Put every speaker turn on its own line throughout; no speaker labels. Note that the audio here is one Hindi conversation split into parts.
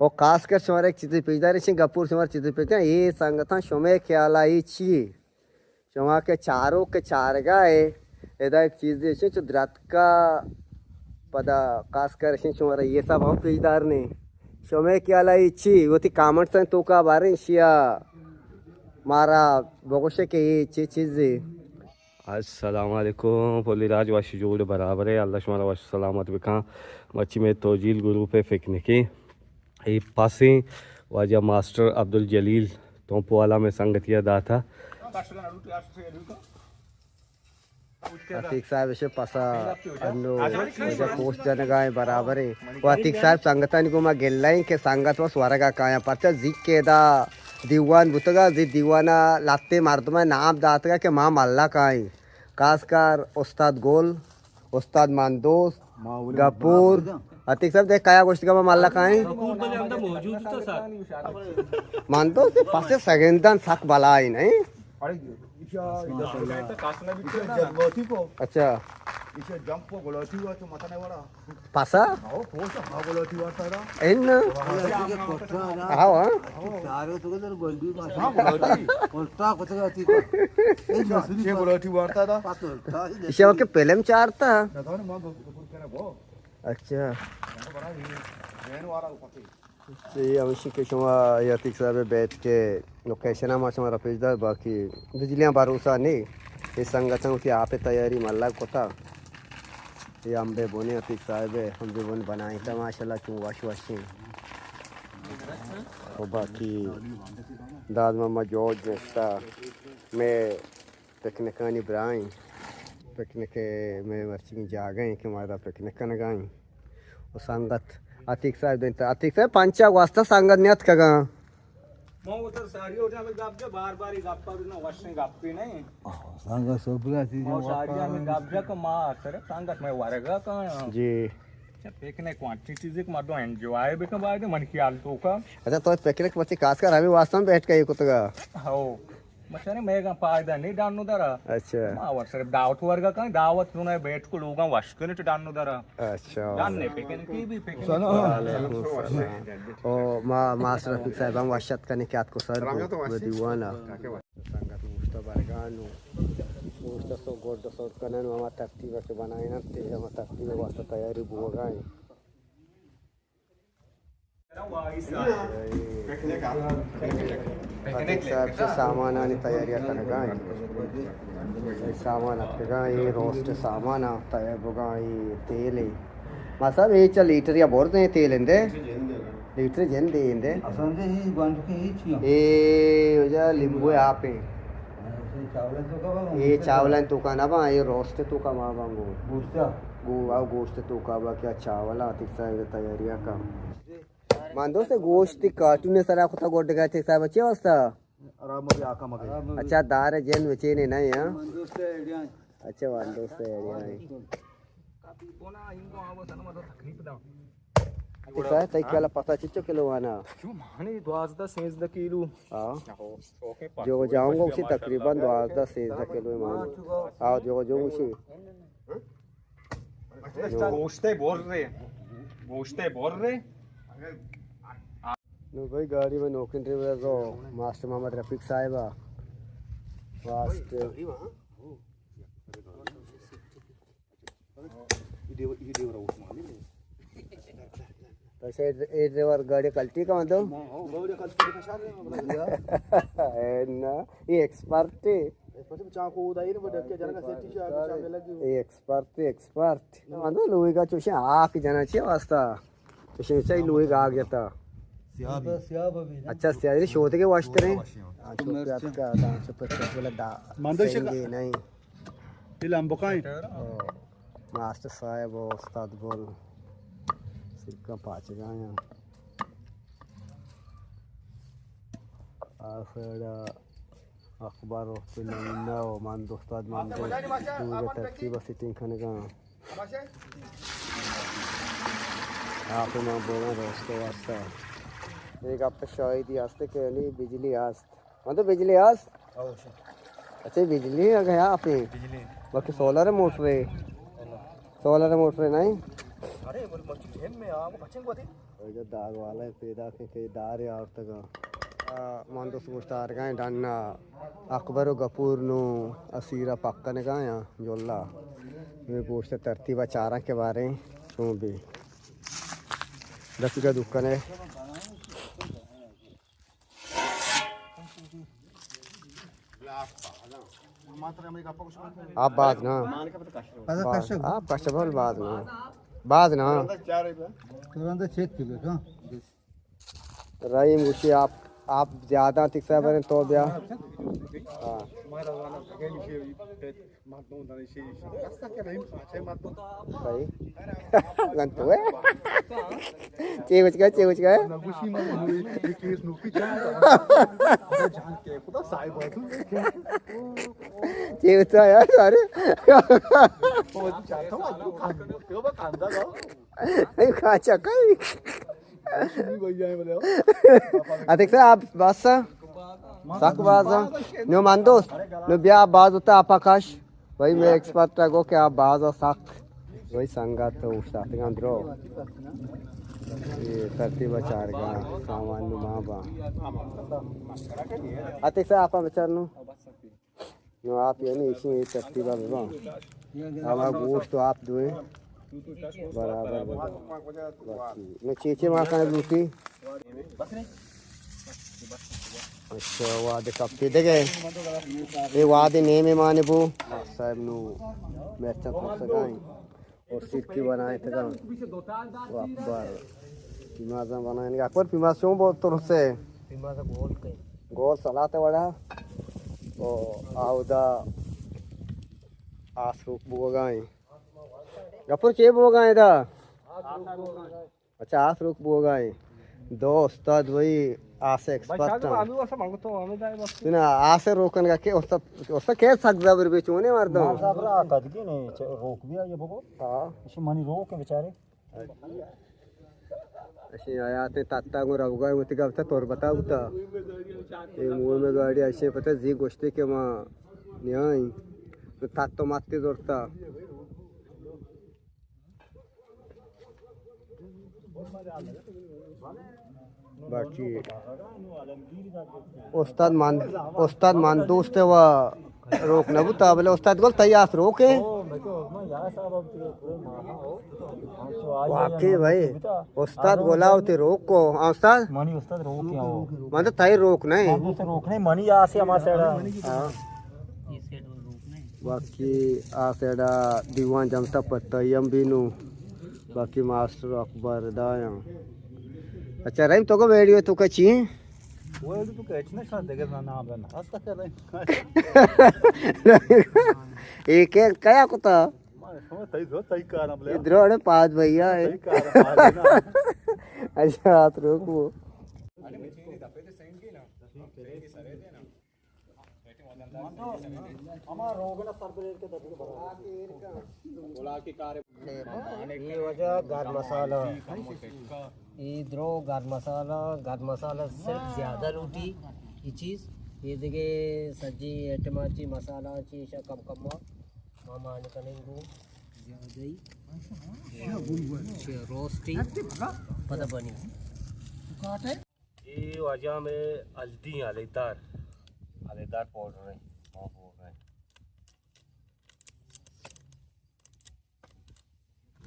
और खासकर शुमार एक चीज़ पेजदार गपूर शुमार चीज़ पेजता ये संगठन शुमे ख्याल आई ची शुमा के चारों के चार गाए एदा एक चीज़ है जो द्रात का पदा खासकर शुमार ये सब हम पेजदार ने शुमे ख्याल आई ची वो थी कामट से तो का बारे शिया मारा बगोशे के ये चीज़ अस्सलामुअलैकुम पोलीराज वाशी जोड़ बराबर है अल्लाह शुमारा वाश सलामत बिका मच्छी में तोजील गुरु पे फिकनिकी ये पासे वाजा मास्टर अब्दुल जलील तो वाला में संगतिया दा था अतीक साहब इसे पसा अन्नो मुझे पोस्ट जन गाय बराबर है वो अतीक साहब संगतन को मैं गिल्लाई के संगत वो स्वर्गा काया परचा जिक के दा दीवान बुतगा जी दीवाना लाते मारतमा नाम दातगा के माँ मल्ला काई खासकर उस्ताद गोल उस्ताद मानदोस गपूर अतीक साहब देख काया गोष्टी का मल्ला काई मानदोस पासे सगेंदन सक बलाई नहीं अच्छा पासा इन के पहले में चार था अच्छा ये अवश्य के शुमा यतिक साहब बैठ के लोकेशन हमारा पेजदार बाकी बिजलियाँ भरोसा नहीं इस संगठन की आप तैयारी मल्ला को था ये अम्बे बोने अतीक साहब हम भी बोने बनाए था माशाल्लाह क्यों वाशिंग और बाकी दाद मामा जॉर्ज नेस्ता मैं पिकनिक इब्राहिम पिकनिक में मर्ची जा गए कि हमारा पिकनिक न गए और संगत अतीक साहब पंचा वास्ता संगत न्यात कगा
मग उतर सारी होते आम्ही गापजे बार ही गापा ना वाशने गापी नाही
सांगा सोबला ती
सारी आम्ही गापजा का मार सर सांगत मैं वारगा का
जी
पिकनिक वाटची चीज एक मारतो एन्जॉय बे का बाय मन ख्याल तो का
अच्छा तो पिकनिक बच्चे खासकर हमें वास्तव में बैठ के ये कुतगा
हो मचाने मैं का फायदा नहीं डालनो दरा
अच्छा
मावर सर दावत वर्ग का दावत नु नाही बैठ को लोगा वाश करे तो डालनो दरा
अच्छा
जानने पिकनिक की भी पिकनिक
ओ मास्टर रफीक साहब हम वाशत करने के आपको सर दीवाना संगत मुस्ता बरगानो मुस्ता सो गोड सो कनन मामा तरतीब के बनाए ना ते हम तरतीब वास्ता तैयारी बुगाए साहब से सामान आने तैयारियां कर गए सामान आपका ये रोस्ट सामान तैयार होगा ये तेल है मासा ये चल लीटर या बोर दे तेल इंदे लीटर जन दे इंदे
असंदे ही बंद के ही छियो
ए जा लींबू है आप
चावल तो का
ये चावल तो का ना बा ये रोस्ट तो का मा बांगो
गोश्ता
गोश्त तो का बा क्या चावल आतिक साहब तैयारियां का मानदो से गोश्त कार्टून सारा खुदा गोड गए थे साहब अच्छे वास्ता
आराम में आका मगे
अच्छा दार जेन बचे ने नहीं हां
दोस्त आइडिया
अच्छा मानदो से आइडिया है
काफी कोना इनको आवो सन मत तकलीफ दा
साहब तई केला पता चिचो किलो आना
क्यों माने 12 सेंस द किलो
हां
हो ओके
जो जाऊंगा उसी तकरीबन 12 से किलो मान आओ जो उसी
गोश्ते बोल रहे
नो भाई गाड़ी में नौकरी ड्राइवर तो मास्टर मोहम्मद रफीक साहिबा वास्ते तसे ए ड्राइवर गाड़ी कल्टी का मतलब ना ये एक्सपर्ट है एक्सपर्ट मतलब लोहे का चूसे आग जाना चाहिए वास्ता चूसे चाहिए लोहे का आग जाता अच्छा सियारी शोध के वास्ते रहे का डांस पर वाला दा नहीं
लंबो का
मास्टर साहब उस्ताद बोल सिक्का पाँच गए आखिर अखबार ना मान दोस्ताद मान दो तरतीब सिटिंग खाने का आप ना बोला दोस्तों वास्ता एक आपका शायद ही आस्ते के लिए बिजली आस्त मतलब बिजली आस्त अच्छा बिजली आ गया आपने बाकी सोलर मोटर है नहीं
अरे बोल मच्छी में आ वो बचेंगे
जो दाग वाला पैदा के दार और तक मंदो सुस्तार गए डन्ना अकबर गपूर नु असीरा पक्कन गया जोला मैं पूछते तरतीब चारा के बारे में भी दस का दुकान है आप बात ना आप कष्टफल बात ना
तुरंत चेक किलो का
रही मुझे आप ज्यादा तिक्सा बने तो ब्या हाँ भाई गंतु है चेकुच का
नगुशी में ये केस नुकी जान के खुदा साहिब
चेकुच यार सारे
वो चाहता हूं क्यों बा खांदा का
नहीं खा चका
नहीं भाई जाए बोले
अधिक आप बस साक बाज नो मंदोस नो ब्या बाज होता आप आकाश भाई मैं एक्सपर्ट टागो के आप बाज और साक वही संगत तो उस्ताद गंद्रो ये तरतीब चार गा सामान नु माबा अधिक से आप बचार नो आप ये नहीं इसी तरतीब बाबा हमारा गोश्त तो आप दुए बराबर मैं चीचे मार का लूटी अच्छा वादे कब के देगे ये वादे ने में माने बो साहब नु मैच तो सगाई और सिर की बनाए थे गांव वाह पिमाजा बनाने का पर पिमाशों बहुत तो से पिमाजा गोल सलाते वाला ओ आउदा आसरुक बुगाई गपुर चे बुगाई दा अच्छा आसरुक बुगाई दोस्त वही आसे एक्सपर्ट ना आसे रोकन का के उसका के सक जबर बेचोने मार दो
साबरा कद के ने रोक भी ये बको
हां
इसे मनी रोक के बेचारे
ऐसे आया ते तात्ता को रवगा मत गवता तोर बताऊ ता ये मुंह में गाड़ी ऐसे पता जी गोष्टी के मां नहीं तो तात तो मारते जोरता बाकी उस्ताद मान दोस्त है वह रोक न बुता बोले उस्ताद बोल तैयार रोके वाकई भाई उस्ताद बोला होते रोक को उस्ताद
मनी उस्ताद रोक के आओ
मान तो तय रोक नहीं
रोक नहीं मनी आ से हमारे साइड
हाँ बाकी आ सेड़ा दीवान जमता पत्ता यम बीनू बाकी मास्टर अकबर दाया अच्छा रहीम तो को वीडियो तो कची
वो तो कैच ना शायद देखे ना नाम ना आज तक कर रहे
एक एक क्या कुता
समझ तई कार हम ले
इधर अरे पांच भैया है अच्छा हाथ रोक वो
हमारा रोगना सरबरेट के दबे
बोला कि कार
ये वजह गार मसाला इधरो गार मसाला सिर्फ ज़्यादा लूटी ये चीज़ ये देखे सब्जी टमाची मसाला चीज़ कम मामा निकलेंगे ज़्यादा रोस्टी पता बनी ये वजह में हल्दी आलेदार पाउडर है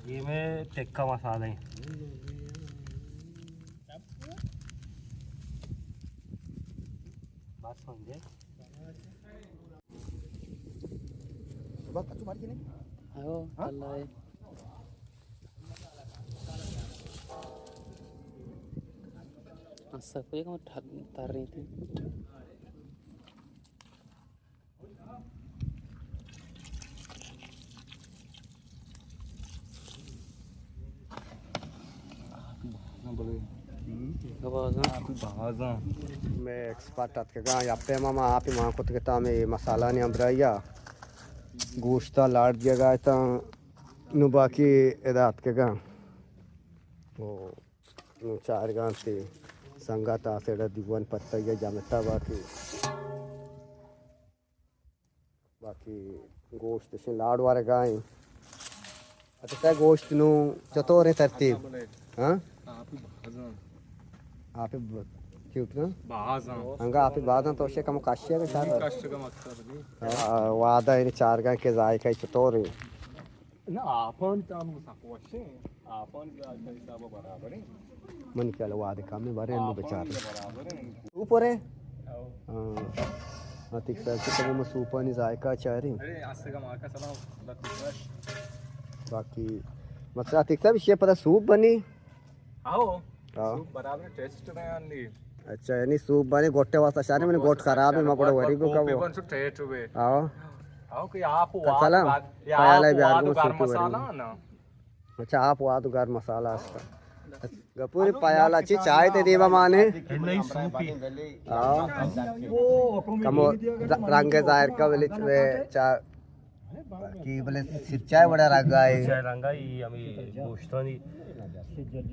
ये में टिक्का मसाला है बात समझे
बात कच्चू मार के नहीं
आओ अल्लाह है
सब एक में तार रही थी
मैं एक्सपर्ट के गा या पे मामा आप ही मां को तो कहता मैं मसाला ने अमराया गोश्ता लाट दिया गया था नु बाकी इदात के गा वो नु चार गांव से संगाता सेड़ा दीवान पत्ता या जामता बाकी गोश्त से लाड़ वाले गाय अच्छा क्या गोश्त नु चतोरे तरतीब हाँ आप क्यूट ना
बाजन
अंगा आप बादन तो शे कम काशिया के साथ
कष्ट का मकसद नहीं
वादा इन चार गाय के जायका चतोर
ना आपण काम सापवशे आपण जायचा हिसाब बराबर आहे
मन केलं वादे काम में बारे नु बेचार
बराबर आहे
ऊपर है हां ठीक सर तो मग सूपानी जायका चारी
अरे असं का माका चला लक्ष
बाकी मतलब ठीक सब विषय पता सूप बनी
आओ
हाँ
बराबर टेस्ट नाही आणली
अच्छा यानी सूप बने गोटे वास्ता शाने मैंने गोट खराब है मकोड़े वरी को का वो
पण सु टेस्ट हुए
आओ
आओ कि आप
चला पायाला भी आगो
गार
सूप
मसाला
वरी
ना
अच्छा आप वाद गार मसाला असता गपुरी पायाला ची चाय ते देवा माने आओ कमो रंग जाहिर का वेले चा की बोले सिचाय बड़ा रंगा है
रंगा ही हमें गोश्तानी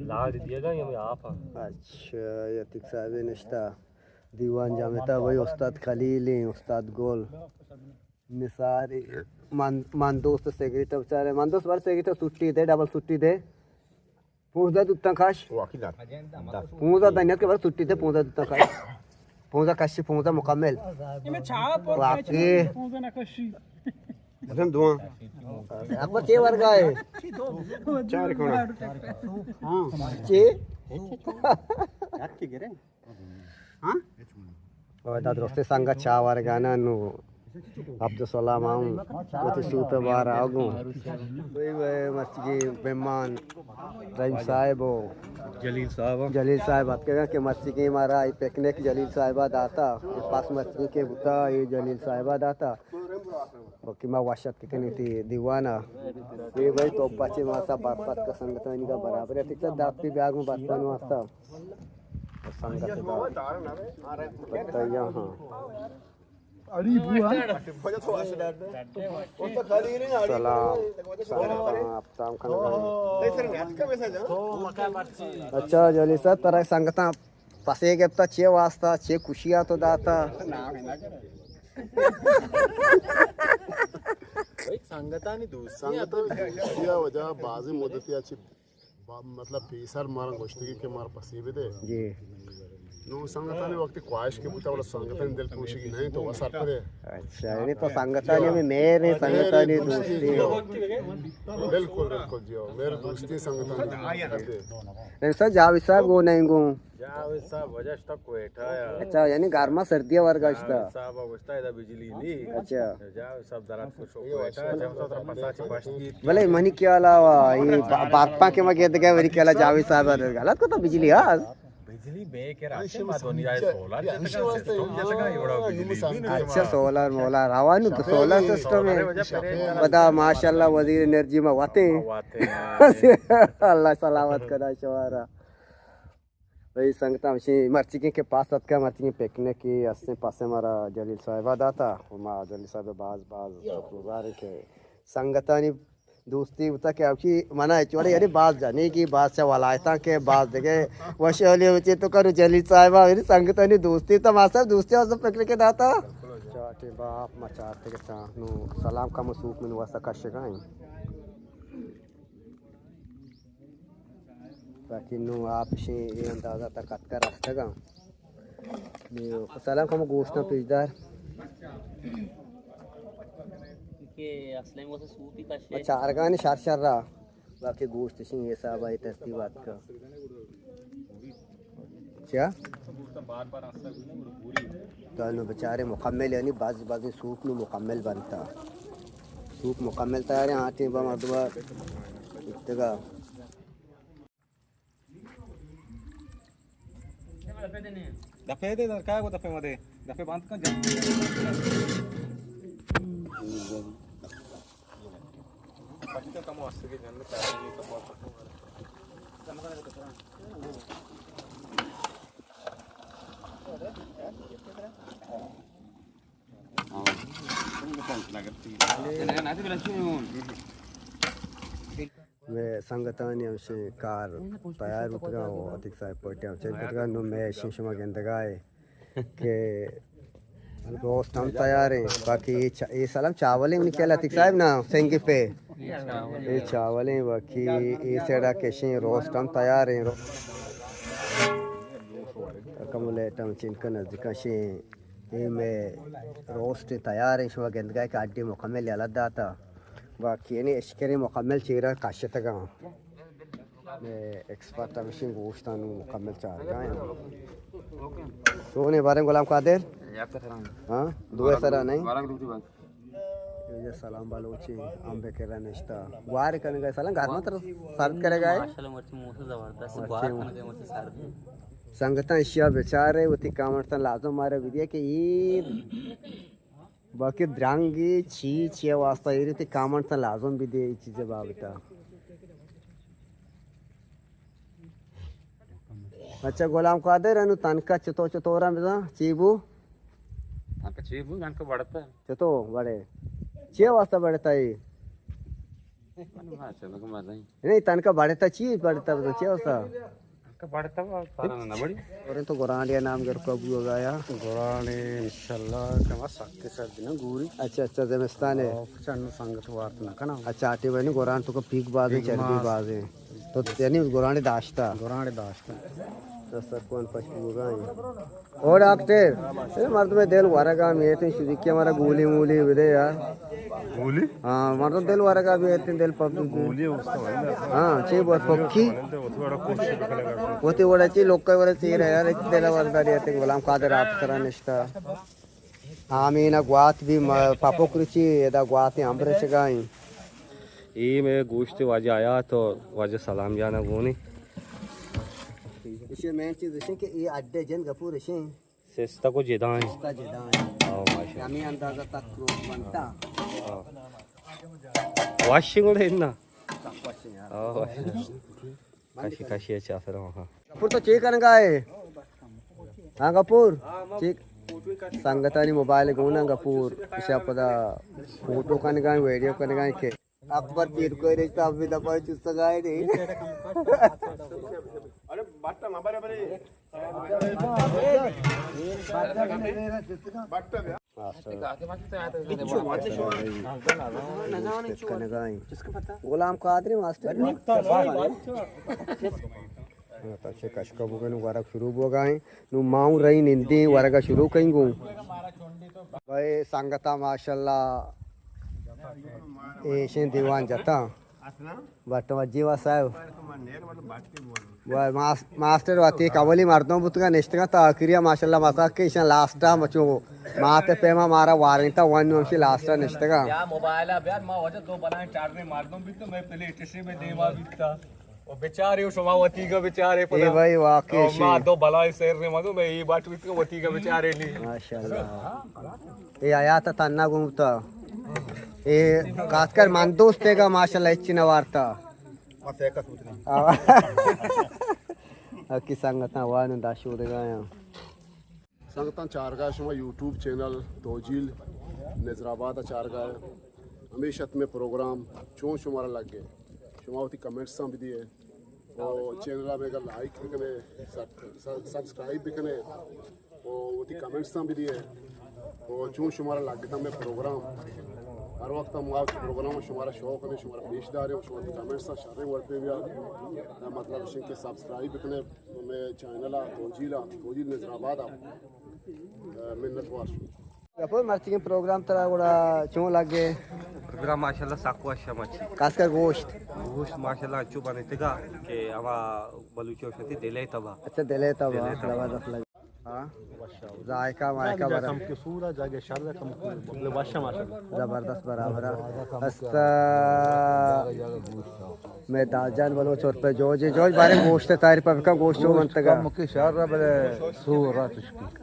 लाल दिएगा ये हमें आप
अच्छा यतिक साहब निश्ता दीवान जामेता वही उस्ताद खलील उस्ताद गोल निसारी मान दोस्त सेक्रेटरी बेचारे मान दोस्त बार सेक्रेटरी छुट्टी दे डबल छुट्टी दे पूंजा दुत्ता खाश पूंजा धनिया के बार छुट्टी दे पूंजा दुत्ता खाश पूंजा कशी पूंजा मुकम्मल वाकई एकदम दुआ अब चे वर्ग है चार कोण हां चे याक्की गिरे हां और दाद रोस्ते संगा चा वर्गाना नु अब्दुल सलाम आऊं कोती सूपे बार आगू वे मस्की बेमान रहीम साहब जलील साहब बात करेगा कि मस्की के मारा पिकनिक जलील साहिबा दाता पास मस्की के बुता ये जलील साहिबा दाता बाकी मैं वाशत के नीति दीवाना ये भाई तो बच्चे मासा बात का संगठन का बराबर है ठीक है दाती ब्याग में बात करने वास्ता संगत का यहाँ
अरे बुआ
सलाम आप ताम अच्छा जली सर तरह संगता पसे के तो छे वास्ता छे खुशियां तो दाता
सांगता आणि दोस्ती या वजह बाजी मुदतीयाची मतलब पेसर मारा गोष्टी के मार पसीबे दे
जी
नो संगताने वक्त ख्वाहिश के बुता वाला संगताने दिल खुशी की नहीं तो वसर करे
अच्छा यानी तो संगतानी में मेरे संगतानी दोस्ती
बिल्कुल बिल्कुल जी मेरे दोस्ती संगताने
सर जावी साहब वो नहीं गो
जावे साहब वजह तक बैठा है
अच्छा यानी गारमा सर्दिया वर्ग असता
साहब अवस्था है बिजली ली
अच्छा
जावे सब दरात को शो बैठा है जब तो पसाची पष्टी
भले मनी क्या अलावा ये बापा के मगे गए वरी केला जावी साहब गलत को तो बिजली हां
बिजली बे के राशि माधोनी जाए सोलर जैसे का एवढा बिजली
अच्छा सोलर मोलर हवा नु तो सोलर सिस्टम है बता माशाल्लाह वजीर एनर्जी में वाते अल्लाह सलामत करा शवारा भाई संगता मशी मर्ची के पास सत का मर्ची पेकने की अस्से पासे मारा जलील साहिबा दाता मा जलील साहिब बाज गुजार के संगतानी दोस्ती उता के आपकी मना है चोरे यानी बात जाने की बात से वलायता के बात देखे वशोली उचे तो करू जलील साहिबा मेरी संगतानी दोस्ती तो मासा दोस्ती और सब पकड़ के दाता चाटे बाप मचाते के चाहनु सलाम का मसूक में वसा का शिकाई बाकी नु आप से ये अंदाजा तक कट कर रास्ता का सलाम का गोश्त पेजदार
के असले में सूपी का शेर
अच्छा अरगानी शार रहा बाकी गोश्त सिंह ये सब आई तरतीबात का क्या
बार आसा
तो बेचारे मुकम्मल यानी बाजी सूप नु मुकम्मल बनता सूप मुकम्मल तैयार है आटे बा मर्दबा इतगा
दफे दे काय गो दफे मध्ये दफे बांध का पटके कम असते की जन्म काय
मैं संगतानी हमसे कार तैयार उतरा हो अधिक साहब पटे हमसे उतरा नो मैं शिशमा गेंदगाए के रोस्ट हम तैयार हैं बाकी ये सलाम चावल है उनके लातिक साहब ना सेंगी पे ये चावल हैं बाकी ये सेड़ा केशे रोस्ट हम तैयार हैं कमले टम चिनकन नजदीकाशे ये में रोस्ट तैयार है शो गंदगाय का अड्डी मुकम्मल याला दाता बाकी ने इश्करी मुकम्मल चीरा काशतगा एक्सपर्ट मशीन गोश्तान मुकम्मल चार गाय सोने बारे गुलाम कादिर हाँ दुआ सरा नहीं ये सलाम बालोची आंबे के रनस्ता वार करने का सलाम घर में तो सर्व करेगा
माशाल्लाह मर्ची मुंह से जबरदस्त बात करने के मर्ची सार में
संगता इशिया बेचारे उती कामर्तन लाजो मारे विदिया के ये बाकी द्रांगी छी वास्ता ये रीति कामर्तन लाजम भी दे चीजें बाबता अच्छा गुलाम कादिर अनु तनका चतोरा में चीबू
तनका चीबू तनका बढ़ता है
चतो बड़े चे वास्ता बढ़ता है नहीं तनका बढ़ता ची बढ़ता तो चे वास्ता
बढ़ता ना बड़ी
और तो गोरांडिया नाम कर कब हो गया
गोराने इंशाल्लाह कमा सकते सर दिन गुरी
अच्छा जमस्तान है
चन्न संगत वार्त ना कना
अच्छा आटे बने गोरान तो को पीक बाजे चरबी बाजे तो यानी गोरांडे दाश्ता तो सर कौन पशु होगा और डॉक्टर ये मर्द में दिल वारगा में तो शुरू किया हमारा गोली मूली विदे यार
गोली
हाँ मर्द दिल वारगा भी इतने दिल पब
गोली उसका
हाँ चे बहुत पक्की होती बड़ा ची लोग का बड़ा चीर है यार इतने दिल वारदारी आते गुलाम कादिर आप करा निश्ता आमीना ग्वात भी पापो कृषि यदा ग्वात आंबरे से गाय
ये मैं गोश्त वाजे आया तो वाजे सलाम जाना वो नहीं
इसे मेन चीज है कि ये अड्डे जन गपूर है
सिस्ता को जिदा है
इसका जिदा है
आओ माशा
यानी अंदाजा तक क्रोध बनता
वाशिंग और है ना
तकवाशी यार
आओ काशी काशी अच्छा फिर वहाँ
गपूर तो चेक करने का है हाँ गपूर चेक संगतानी मोबाइल गोना गपूर इसे पता फोटो करने का वीडियो करने का के अकबर पीर को रिश्ता अभी दफा चुस्त गाय नहीं
अरे बाटा ना बरे
गुलाम कादरी मास्टर अच्छे कशकबू के वरक शुरू हो गए नु माऊ रही निंदी वरगा शुरू कहीं भाई संगता माशाल्लाह ऐसे दीवान जाता बट जीवा साहब मास्टर वाती कवली मारता हूँ बुतगा नेक्स्ट का ताकरिया माशाल्लाह मासा के इशन लास्ट मचो माते पेमा मारा वारंटा वन वंशी लास्ट नेक्स्ट का
या मोबाइल है यार मैं वजह दो बनाए चार में मार दूं भी तो मैं पहले स्टेशन में देवा भी था वो बेचारे समावती का बेचारे
ए भाई वाकई
मां दो बलाई शेर ने मादो मैं ये बात भी तो वती का बेचारे ली
माशाल्लाह ये आया था तन्ना घूमता ये खासकर मान दोस्ते का माशाल्लाह इच्छी वार्ता की संगत वान दाशूर गाया
संगतान चारगाह शुमा यूट्यूब चैनल तोजील नजराबाद चारगाह हमेशा में प्रोग्राम चों शुमारा लग गए शुमावती कमेंट्स भी दिए और चैनल में अगर लाइक भी करें सब्सक्राइब भी करें और वो कमेंट्स भी दिए और चों शुमारा लग गया में प्रोग्राम हर वक्त हम आप प्रोग्राम शुमारा शौक है शुमारा पेशदार है शुमारा कमेंट्स शारे वर्ड पे भी मतलब के सब्सक्राइब भी करें मैं चैनल तोजील नजराबाद मिन्नत वाश
गपूर मर्ची के प्रोग्राम तरह गुड़ा क्यों लगे
प्रोग्राम माशाल्लाह साकू अच्छा मच्छी
खासकर गोश्त
माशाल्लाह अच्छू बने थे कि हवा बलूची औषधि दिले तबा
अच्छा दिले तब जबरदस्त लगे हाँ जायका वायका बरा
के सूरा जागे शारदा कम मतलब बादशाह माशाल्लाह
जबरदस्त बराबर हस्ता मैं दाजान बोलो छोर पे जोज बारे गोश्त तारी पर का गोश्त हो मनतगा
मुके शारदा बले सूरा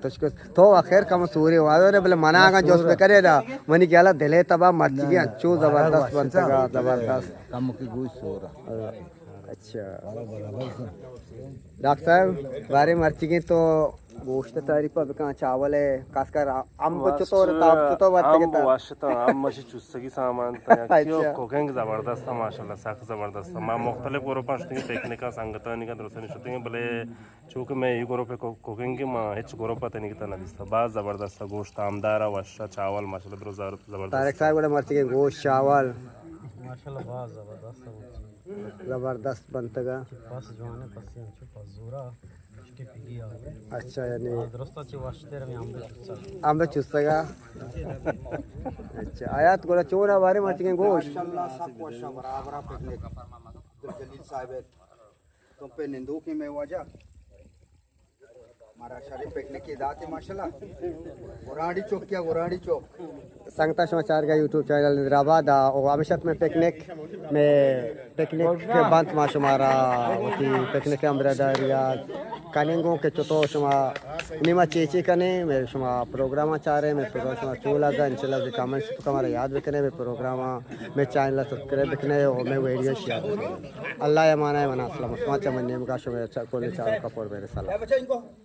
तुझको तो आखिर कम सूरी वादो रे बले मना का जोश पे करे दा मनी केला दिले तबा मर्ची के अच्छू जबरदस्त बनतगा जबरदस्त
कम मुके गोश्त सूरा
अच्छा डॉक्टर साहब बारे मर्ची की तो गोश्त तारीफ का चावल है खासकर आम बच्चों तो
आम वाशता आम मशी चुस्सगी सामान
अच्छा।
कुकिंग जबरदस्त है माशाल्लाह सख्त जबरदस्त है मैं मुख्तलिफ ग्रुप की टेक्निक का संगतनी का दुरुस्तनी शुतिंग भले चूंकि मैं ये ग्रुप कुकिंग की मां हिच ग्रुप तनी की तना दिसता बात जबरदस्त है गोश्त आमदार वाशा चावल माशाल्लाह दुरुस्त जबरदस्त
तारक साहब को मर्ची के गोश्त चावल
माशाल्लाह बहुत जबरदस्त है
जबरदस्त बनतगा
पास जवाने पास पास जोरा इसके पिगी आ
अच्छा यानी
दुरुस्ताची वाशतेर में
आंबे चुस्तगा अच्छा आयात गोला चोरा बारे मर्ची के गोश्त
माशाल्लाह सब वर्षा बराबर पिकनिक अब्दुल जलील साहब तुम पे निंदू की मैं वजह हमारा शरीफ पिकनिक की दात है माशाल्लाह गुराड़ी चौक क्या गुराड़ी चौक
संगता समाचार का यूट्यूब चैनल निद्राबाद और हमेशा में पिकनिक के बंद माशो मारा होती पिकनिक अमृतर या कनिंगों के चुतो शुमा निमा चेची कने मैं शुमा प्रोग्राम चाह रहे मैं प्रोग्राम शुमा चूला का इंशाल्लाह के कमेंट्स तो हमारा याद रखने में प्रोग्राम मैं चैनल सब्सक्राइब रखने और मैं वीडियो शेयर अल्लाह या माना है मना अस्सलाम उस्मान चमन नेम का शुमा अच्छा कोने चारों का पर मेरे सलाम